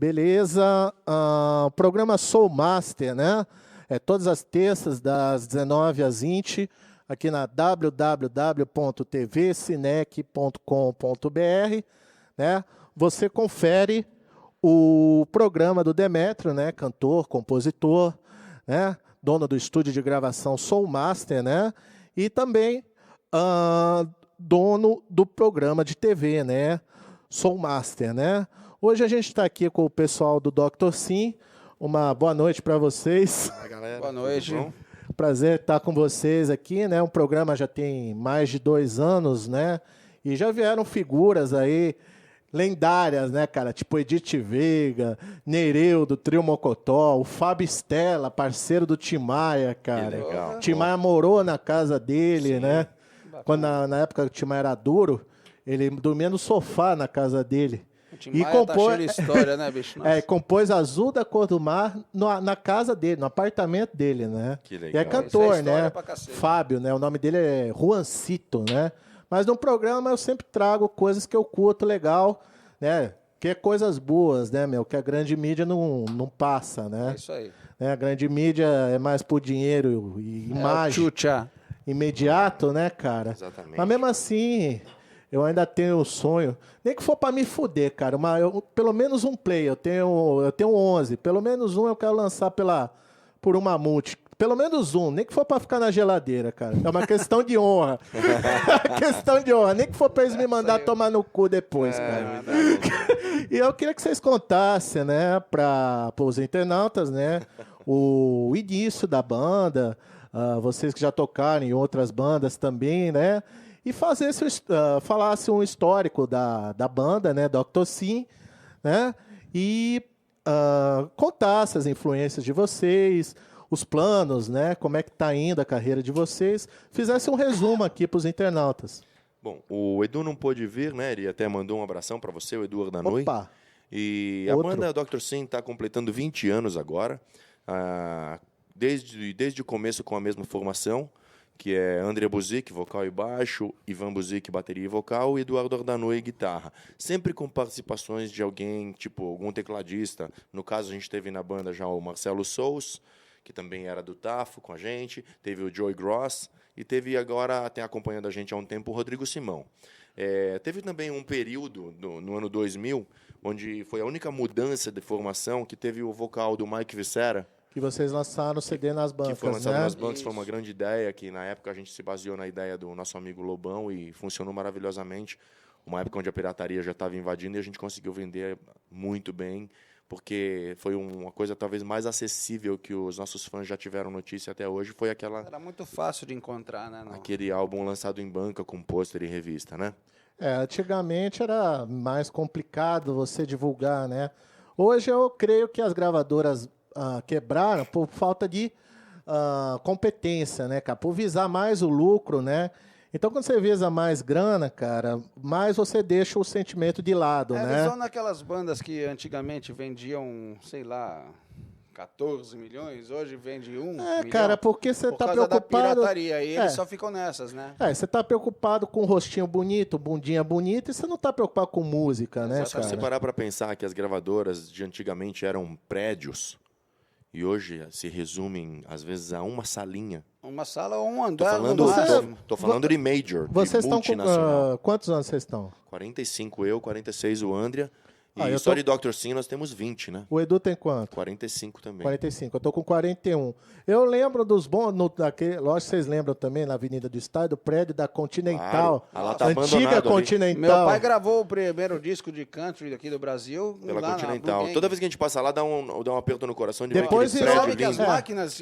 Beleza? O programa Soul Master, né? É todas as terças, das 19 às 20, aqui na www.tvcinec.com.br, né? Você confere o programa do Demétrio, né? Cantor, compositor, né? Dono do estúdio de gravação Soul Master, né? E também dono do programa de TV, né? Soul Master, né? Hoje a gente está aqui com o pessoal do Dr. Sim. Uma boa noite para vocês. Fala, galera. Boa noite. Prazer estar com vocês aqui, né? O programa já tem mais de 2 anos, né? E já vieram figuras aí lendárias, né, cara? Tipo Edith Veiga, Nereu, do Trio Mocotó, o Fábio Stella, parceiro do Tim Maia, cara. Que legal. Tim Maia morou na casa dele, né? Quando na época o Tim Maia era duro, ele dormia no sofá na casa dele. O Tim Maia tá cheio de história, né, bicho? Nossa. Compôs Azul da Cor do Mar na casa dele, no apartamento dele, né? Que legal. E é cantor, Isso é história né? pra cacete. Fábio, né? O nome dele é Juancito, né? Mas no programa eu sempre trago coisas que eu curto legal, né? Que é coisas boas, né, meu? Que a grande mídia não passa, né? É isso aí. A grande mídia é mais por dinheiro e imagem. Tchutchá. Imediato, né, cara? Exatamente. Mas mesmo assim, eu ainda tenho o sonho. Nem que for para me fuder, cara. Pelo menos um play. Eu tenho 11. Pelo menos um eu quero lançar por uma multi. Pelo menos um. Nem que for para ficar na geladeira, cara. É uma questão de honra. Questão de honra. Nem que for para eles me mandar tomar no cu depois, cara. E eu queria que vocês contassem, né, para os internautas, né, o início da banda, vocês que já tocaram em outras bandas também, né, e falasse um histórico da banda, né, Dr. Sim, né, e contasse as influências de vocês, os planos, né, como é que está indo a carreira de vocês, fizesse um resumo aqui para os internautas. Bom, o Edu não pôde vir, né? Ele até mandou um abração para você, o Edu Ardanui. Opa! E Outro. a banda Dr. Sim está completando 20 anos agora. Desde o começo com a mesma formação, que é André Buzik, vocal e baixo, Ivan Buzik, bateria e vocal, e Eduardo Ardanui, guitarra. Sempre com participações de alguém, tipo algum tecladista. No caso, a gente teve na banda já o Marcelo Sous, que também era do Tafo com a gente. Teve o Joey Gross. E teve agora, tem acompanhando a gente há um tempo, o Rodrigo Simão. Teve também um período, no ano 2000, onde foi a única mudança de formação que teve o vocal do Mike Vicera. Que vocês lançaram o CD nas bancas, Que foi lançado né? nas bancas, foi uma grande ideia, que na época a gente se baseou na ideia do nosso amigo Lobão e funcionou maravilhosamente. Uma época onde a pirataria já estava invadindo e a gente conseguiu vender muito bem, porque foi uma coisa talvez mais acessível que os nossos fãs já tiveram notícia até hoje, foi Era muito fácil de encontrar, né? aquele álbum lançado em banca com pôster e revista, né? Antigamente era mais complicado você divulgar, né? Hoje eu creio que as gravadoras quebraram por falta de competência, né, cara? Por visar mais o lucro, né? Então, quando você visa mais grana, cara, mais você deixa o sentimento de lado, né? Eles são naquelas bandas que antigamente vendiam, sei lá, 14 milhões, hoje vende 1 milhão. Cara, porque você tá causa preocupado... da pirataria, e eles só ficam nessas, né? Você tá preocupado com um rostinho bonito, bundinha bonita, e você não tá preocupado com música, né, Se você cara? parar para pensar que as gravadoras de antigamente eram prédios, e hoje se resumem, às vezes, a uma salinha. Uma sala ou um andar no Você- máximo. Tô falando de major, Vocês de estão com... multinacional. quantos anos vocês estão? 45 eu, 46 o Andrea. E eu só de Dr. Sim nós temos 20, né? O Edu tem quanto? 45 também. 45. Eu tô com 41. Eu lembro dos bons... Lógico que vocês lembram também, na Avenida do Estádio, o prédio da Continental. Claro. Ela tá antiga abandonado ali. Continental. Meu pai gravou o primeiro disco de country aqui do Brasil. Pela lá na Continental. Blue Gang. Toda vez que a gente passa lá, dá um aperto no coração de Depois ver virou- aquele Sabe que prédio as lindo. máquinas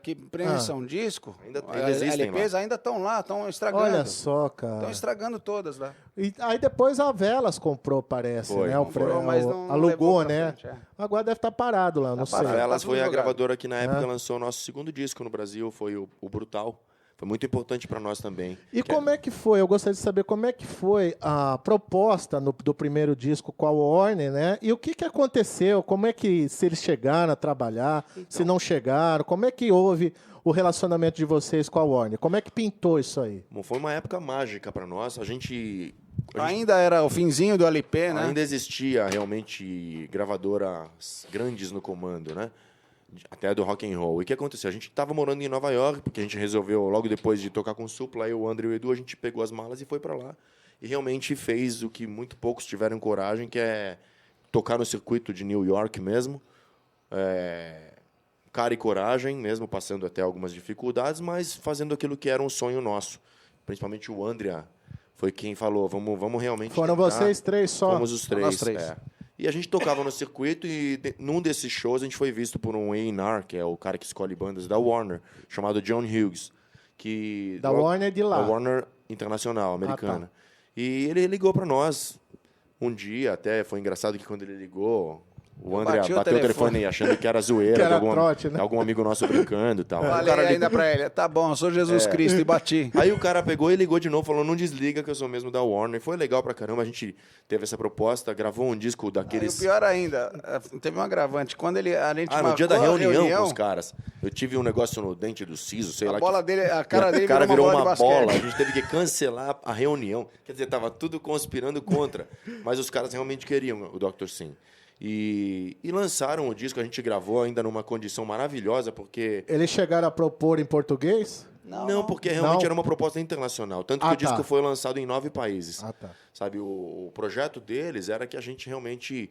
que prensam disco, Ainda existem LPs, lá. ainda estão lá, estão estragando. Olha só, cara. Estão estragando todas lá. E aí depois a Velas comprou, parece, Foi. né? Comprou, mas não alugou, levou pra né? frente, Agora deve estar parado lá, não sei. parado. Elas Tá foi tudo a jogado. gravadora que na época lançou o nosso segundo disco no Brasil, foi o Brutal. Foi muito importante para nós também. E como é que foi? Eu gostaria de saber como é que foi a proposta do primeiro disco com a Warner, né? E o que aconteceu? Como é que, se eles chegaram a trabalhar, se não chegaram, como é que houve o relacionamento de vocês com a Warner? Como é que pintou isso aí? Bom, foi uma época mágica para nós. A gente Ainda era o finzinho do LP, né? Ainda existia realmente gravadoras grandes no comando, né? Até do rock and roll. E o que aconteceu? A gente estava morando em Nova York, porque a gente resolveu, logo depois de tocar com o Supla, eu, o André e o Edu, a gente pegou as malas e foi para lá. E realmente fez o que muito poucos tiveram coragem, que é tocar no circuito de New York mesmo. Cara e coragem, mesmo passando até algumas dificuldades, mas fazendo aquilo que era um sonho nosso. Principalmente o André foi quem falou, vamos realmente Foram tentar. vocês três só? Fomos os três. Nós três. E a gente tocava no circuito e num desses shows a gente foi visto por um A&R, que é o cara que escolhe bandas da Warner, chamado John Hughes. Da Warner de lá. Da Warner Internacional, americana. tá. E ele ligou para nós um dia, até foi engraçado que quando ele ligou, o André bateu o telefone achando que era zoeira, Que era de trote, né? algum amigo nosso brincando e tal. Aí o Falei cara ainda pra ele, tá bom, eu sou Jesus Cristo e bati. Aí o cara pegou e ligou de novo, falou, não desliga que eu sou mesmo da Warner. Foi legal pra caramba, a gente teve essa proposta, gravou um disco Aí, daqueles... o pior ainda, teve um agravante. Quando a gente no marcou dia da a reunião com os caras, eu tive um negócio no dente do siso, sei lá. a cara dele cara virou uma basquete. bola, a gente teve que cancelar a reunião. Quer dizer, tava tudo conspirando contra, mas os caras realmente queriam o Dr. Sim. E lançaram o disco, a gente gravou ainda numa condição maravilhosa, porque... Eles chegaram a propor em português? Não, porque realmente Não. era uma proposta internacional. Tanto que o disco tá. foi lançado em 9 países. Tá. Sabe, o projeto deles era que a gente realmente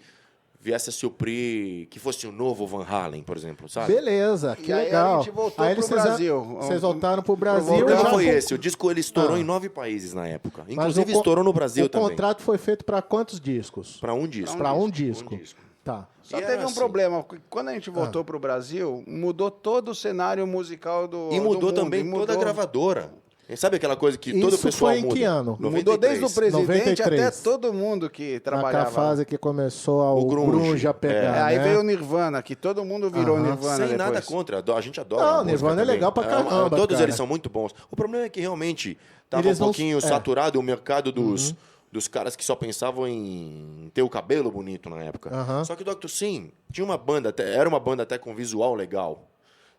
viesse a suprir, que fosse o novo Van Halen, por exemplo, sabe? Beleza, que E aí legal. a gente voltou eles pro Brasil. Vocês voltaram pro Brasil. O Voltamos. problema já foi com- esse. O disco ele estourou Ah. em 9 países na época. Mas Inclusive o con- estourou no Brasil o também. contrato foi feito para quantos discos? Para um disco. Para um disco. Um disco. Tá. Só E teve era um assim. problema, porque quando a gente voltou pro Brasil, mudou todo o cenário musical do E mudou do mundo, também e toda a gravadora. E sabe aquela coisa que todo o Isso pessoal foi em muda? que ano? Mudou desde o 93. presidente 93. até todo mundo que Naquela trabalhava. fase que começou o grunge. grunge a pegar, Aí né? veio o Nirvana, que todo mundo virou Aham. Nirvana Sem depois. nada contra, a gente adora. Não, a o música Nirvana é também. legal pra caramba, Todos cara. eles são muito bons. O problema é que realmente estava um Eles não- pouquinho é. saturado o mercado dos caras que só pensavam em ter o cabelo bonito na época. Aham. Só que o Dr. Sim tinha uma banda, era uma banda até com visual legal.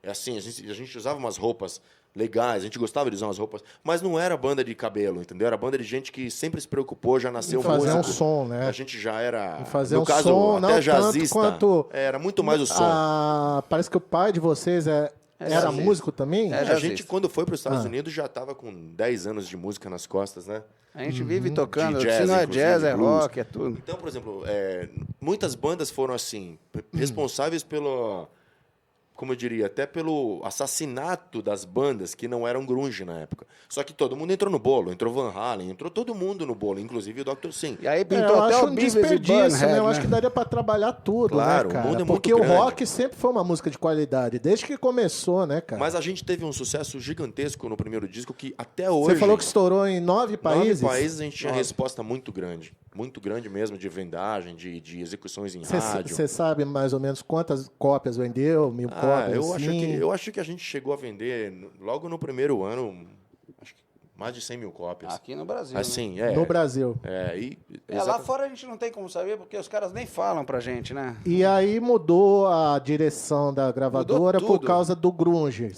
É assim, a gente usava umas roupas legais, a gente gostava de usar umas roupas, mas não era banda de cabelo, entendeu? Era banda de gente que sempre se preocupou, já nasceu Em fazer um músico. som, né? A gente já era, Em fazer no um caso, som, até não tanto jazzista. quanto- Era muito mais o som. Parece que o pai de vocês era jazzista. músico também? É, A jazzista. gente, quando foi para os Estados Unidos, já estava com 10 anos de música nas costas, né? A gente vive tocando, De jazz, se não é inclusive, jazz, é blues. rock, é tudo. Então, por exemplo, muitas bandas foram assim, responsáveis pelo, como eu diria, até pelo assassinato das bandas que não eram grunge na época. Só que todo mundo entrou no bolo, entrou Van Halen, entrou todo mundo no bolo, inclusive o Dr. Sim. E aí É, pintou eu até acho o um Beavis e desperdício, Butthead, né? Eu né? acho que daria pra trabalhar tudo, Claro, né, o cara? mundo é muito Porque o grande. rock sempre foi uma música de qualidade, desde que começou, né, cara? Mas a gente teve um sucesso gigantesco no primeiro disco que até hoje... Você falou que estourou em 9 países? 9 países a gente tinha resposta muito grande mesmo, de vendagem, de execuções em rádio. Você sabe mais ou menos quantas cópias vendeu? 1000 cópias? Eu acho que a gente chegou a vender, logo no primeiro ano, acho que mais de 100 mil cópias. Aqui no Brasil, né? Assim, No Brasil. Lá fora a gente não tem como saber, porque os caras nem falam pra gente, né? E aí mudou a direção da gravadora Mudou por tudo. causa do grunge.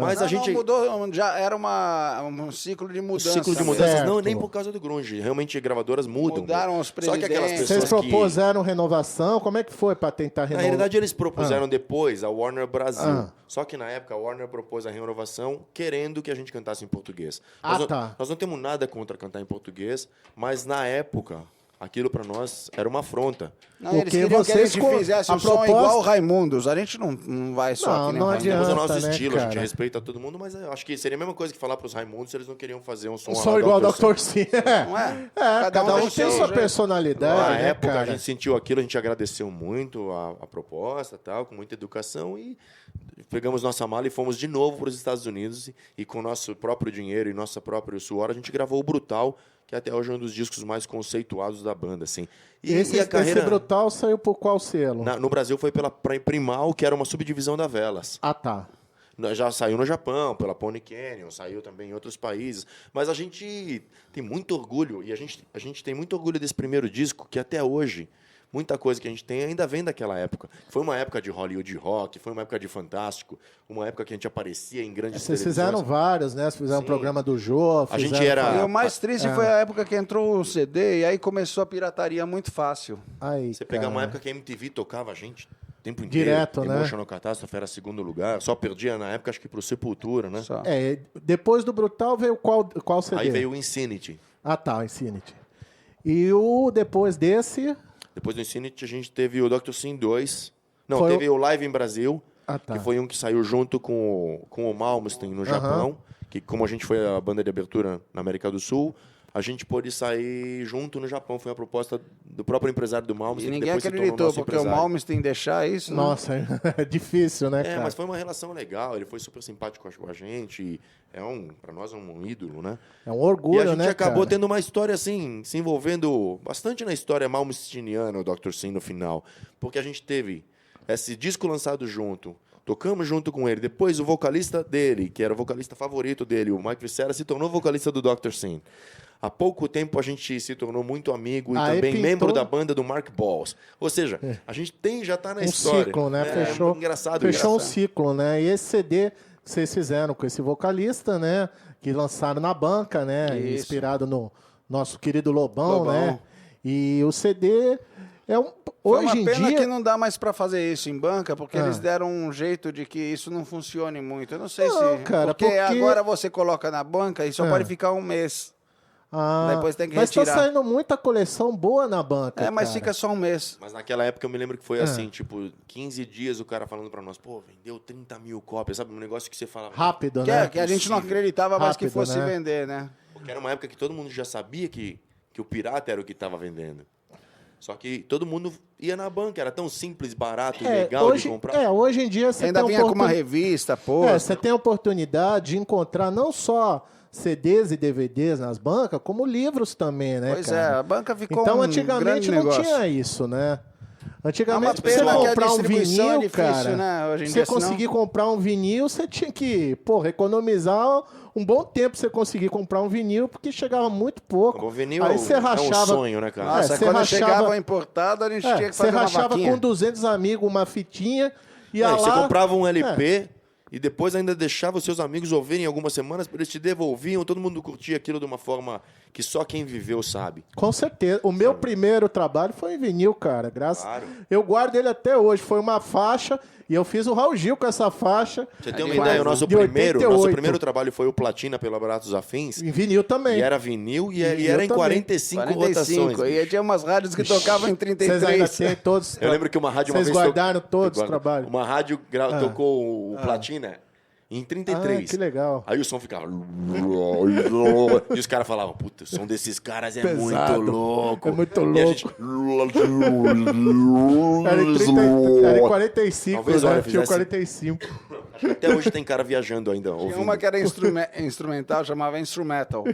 Mas Não, a gente... não, mudou, já era um ciclo de mudança. ciclo de mesmo. mudanças, Certo. não, nem por causa do grunge. Realmente, gravadoras mudam. Mudaram os Só que aquelas presidentes. pessoas Vocês que... propuseram renovação? Como é que foi para tentar Na renovar? realidade, eles propuseram depois a Warner Brasil. Ah. Só que na época a Warner propôs a renovação querendo que a gente cantasse em português. Tá. Nós não temos nada contra cantar em português, mas na época aquilo para nós era uma afronta. Não, eles Porque queriam que a vocês gente com- fizesse a um som proposta- igual o Raimundos. A gente não vai só Não, que nem não o adianta. Temos o Raimundos. nosso né, estilo, a gente cara? respeita todo mundo, mas eu acho que seria a mesma coisa que falar para os Raimundos se eles não queriam fazer um som, Um à som la igual ao Dr. Dr. Sim. Não é? Cada um tem seu sua jeito. personalidade, Na né, época cara? a gente sentiu aquilo, a gente agradeceu muito a proposta, tal, com muita educação e pegamos nossa mala e fomos de novo para os Estados Unidos e com nosso próprio dinheiro e nosso próprio suor a gente gravou o Brutal, que até hoje é um dos discos mais conceituados da banda, assim. E Esse, a carreira esse Brutal saiu por qual selo? no Brasil foi pela Primal, que era uma subdivisão da Velas. Tá. Já saiu no Japão, pela Pony Canyon, saiu também em outros países. Mas a gente tem muito orgulho, e a gente tem muito orgulho desse primeiro disco, que até hoje muita coisa que a gente tem ainda vem daquela época. Foi uma época de Hollywood Rock, foi uma época de Fantástico, uma época que a gente aparecia em grandes Vocês televisões. fizeram vários, né? Vocês fizeram um Sim. programa do Jô. A gente fizeram- era- E o mais triste foi a época que entrou o CD e aí começou a pirataria muito fácil. Aí, Você pegar cara. uma época que a MTV tocava a gente o tempo inteiro. Direto, né? Emotional Catástrofe era segundo lugar. Só perdia na época, acho que pro Sepultura, né? Só. Depois do Brutal veio qual CD? Aí veio o Insanity. Ah, tá, o Infinity. E depois desse... Depois do Insanity a gente teve o Dr. Sim 2. Não, Foi teve o Live em Brasil, Ah, tá. que foi um que saiu junto com o Malmsteen no Japão. Que como a gente foi a banda de abertura na América do Sul, a gente pôde sair junto no Japão. Foi uma proposta do próprio empresário do E Malmsteen. que ninguém depois se tornou acreditou, nosso porque o empresário. Malmsteen deixar isso, né? Nossa, é difícil, né, É, cara? mas foi uma relação legal. Ele foi super simpático com a gente. E para nós, é um ídolo, né? É um orgulho, E a gente né, acabou cara? tendo uma história assim, se envolvendo bastante na história malmsteeniana, o Dr. Sim, no final. Porque a gente teve esse disco lançado junto, tocamos junto com ele. Depois o vocalista dele, que era o vocalista favorito dele, o Mike Viscera, se tornou vocalista do Dr. Sim. Há pouco tempo a gente se tornou muito amigo e Aí também pintou- membro da banda do Mark Balls. Ou seja, a gente já está na Um história. ciclo, né? É, Fechou, engraçado fechou um isso. ciclo, né? E esse CD que vocês fizeram com esse vocalista, né? Que lançaram na banca, né? Isso. Inspirado no nosso querido Lobão, Lobão. né? E o CD é um... Foi Hoje uma em pena dia... que não dá mais pra fazer isso em banca, porque Ah. eles deram um jeito de que isso não funcione muito. Eu não sei Não, se... cara, porque porque- agora você coloca na banca e só Ah. pode ficar um mês. Depois tem que mas retirar. tá saindo muita coleção boa na banca, Mas cara. fica só um mês. Mas naquela época eu me lembro que foi Ah. assim, tipo, 15 dias o cara falando pra nós, pô, vendeu 30 mil cópias, sabe? Um negócio que você falava. Rápido, Que, né? que a gente não acreditava mais que Rápido, fosse né? vender, né? Porque era uma época que todo mundo já sabia que o pirata era o que estava vendendo. Só que todo mundo ia na banca, era tão simples, barato e legal hoje, de comprar. hoje em dia você Ainda tem vinha com uma oportun- revista, pô. você tem a oportunidade de encontrar não só CDs e DVDs nas bancas, como livros também, né, Pois cara? é, a banca ficou Então, um antigamente grande não negócio. tinha isso, né? É Antigamente, uma pra você pena que a comprar um distribuição vinil, é difícil, cara, né? Hoje em você dia, senão- conseguir comprar um vinil, você tinha que, porra, economizar um bom tempo pra você conseguir comprar um vinil, porque chegava muito pouco. O vinil Aí é você um rachava... sonho, né, cara? Nossa, você quando rachava- chegava importado, a gente tinha que você fazer uma rachava vaquinha. com 200 amigos uma fitinha, ia Aí você lá... comprava um LP e depois ainda deixava os seus amigos ouvirem algumas semanas, eles te devolviam, todo mundo curtia aquilo de uma forma que só quem viveu sabe. Com certeza. O meu primeiro trabalho foi em vinil, cara. Claro. Eu guardo ele até hoje. Foi uma faixa e eu fiz o Raul Gil com essa faixa. Você tem uma demais, ideia, o né? nosso De primeiro 88. trabalho foi o Platina pelo Abraços Afins, Em vinil também. e era vinil e Vinil era em também. 45 45. rotações. E aí tinha umas rádios que tocavam em Vocês ainda 33. têm todos. Eu lembro que uma rádio uma Vocês vez guardaram todos os guardo. trabalhos? Uma rádio tocou o Platina em 33. Ah, que legal. Aí o som ficava. E os caras falavam, puta, o som desses caras é Pesado. muito louco. É muito E a louco. gente- Era em, 30, era em 45, Talvez, né? olha, Tinha o fizesse- 45. Até hoje tem cara viajando ainda. Tinha Ouvindo. uma que era instrumental, chamava Instrumental.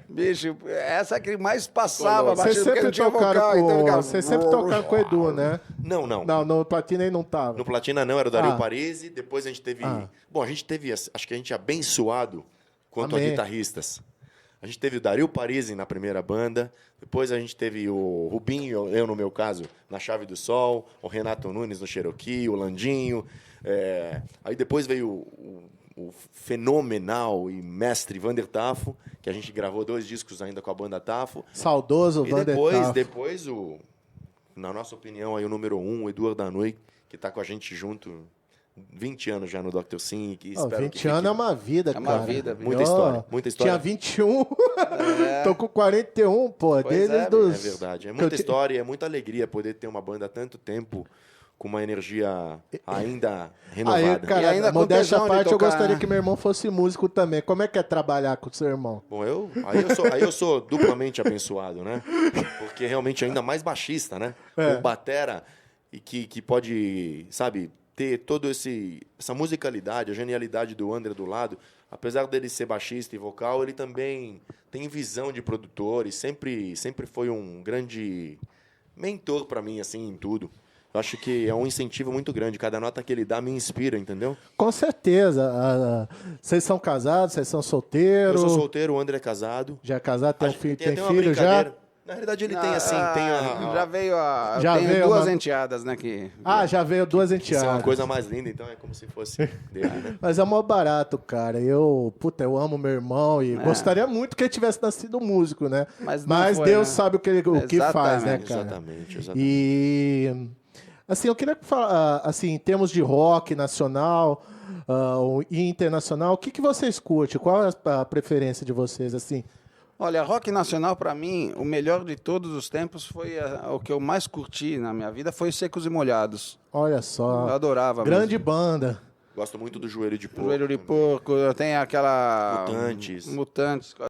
Bicho, essa que mais passava, Vocês batido, porque sempre não tinha tocaram vocal. Então com... ficava... Vocês sempre tocaram com o Edu, né? Não, não. Não, no Platina ele não tava. No Platina não, era o Dario Ah. Parisi. Depois a gente teve. Ah. Bom, a gente teve. Acho que a gente é abençoado quanto Amém. a guitarristas. A gente teve o Dario Parisi na primeira banda. Depois a gente teve o Rubinho, eu no meu caso, na Chave do Sol. O Renato Nunes no Cherokee, o Landinho. Aí depois veio o fenomenal e mestre Vander Tafo, que a gente gravou 2 discos ainda com a banda Tafo. Saudoso E Vander Tafo. depois na nossa opinião, aí o número 1, o Eduardo Danui, que está com a gente junto 20 anos já no Dr. Sim. Que Ó, espero 20 que anos fique- é uma vida, É uma cara. vida, muita Ó, história, muita história. Tinha 21, tô com 41, pô. Pois Desde é, dos... É verdade. É que muita eu ti- história, é muita alegria poder ter uma banda há tanto tempo com uma energia ainda renovada. Aí, cara, E ainda com modéstia à tesão de parte, eu tocar, gostaria né? que meu irmão fosse músico também. Como é que é trabalhar com o seu irmão? Bom, aí eu sou duplamente abençoado, né? Porque realmente ainda mais baixista, né? Um batera e que pode, sabe, ter toda essa musicalidade, a genialidade do André do lado. Apesar dele ser baixista e vocal, ele também tem visão de produtor e sempre foi um grande mentor para mim, assim, em tudo. Eu acho que é um incentivo muito grande. Cada nota que ele dá me inspira, entendeu? Com certeza. Vocês são casados, vocês são solteiros? Eu sou solteiro, o André é casado. Já é casado, tem, Acho que filho, tem tem até uma filho já? brincadeira. Na realidade, ele tem assim, tem Já veio eu Já tenho veio duas uma- enteadas, né? Que, Já veio duas Isso é uma enteadas. coisa mais linda, então é como se fosse dele, né? Mas é mó barato, cara. Eu amo meu irmão e gostaria muito que ele tivesse nascido músico, né? Mas não foi, Deus né? sabe o que faz, né, Exatamente. cara? Exatamente. E assim, eu queria falar, assim, em termos de rock nacional e internacional, o que vocês curtem? Qual é a preferência de vocês, assim? Olha, rock nacional, pra mim, o melhor de todos os tempos foi o que eu mais curti na minha vida foi Secos e Molhados. Olha Eu só, adorava. grande banda. Gosto muito do Joelho de Porco. Joelho de Porco, eu tenho aquela... Mutantes. Mutantes.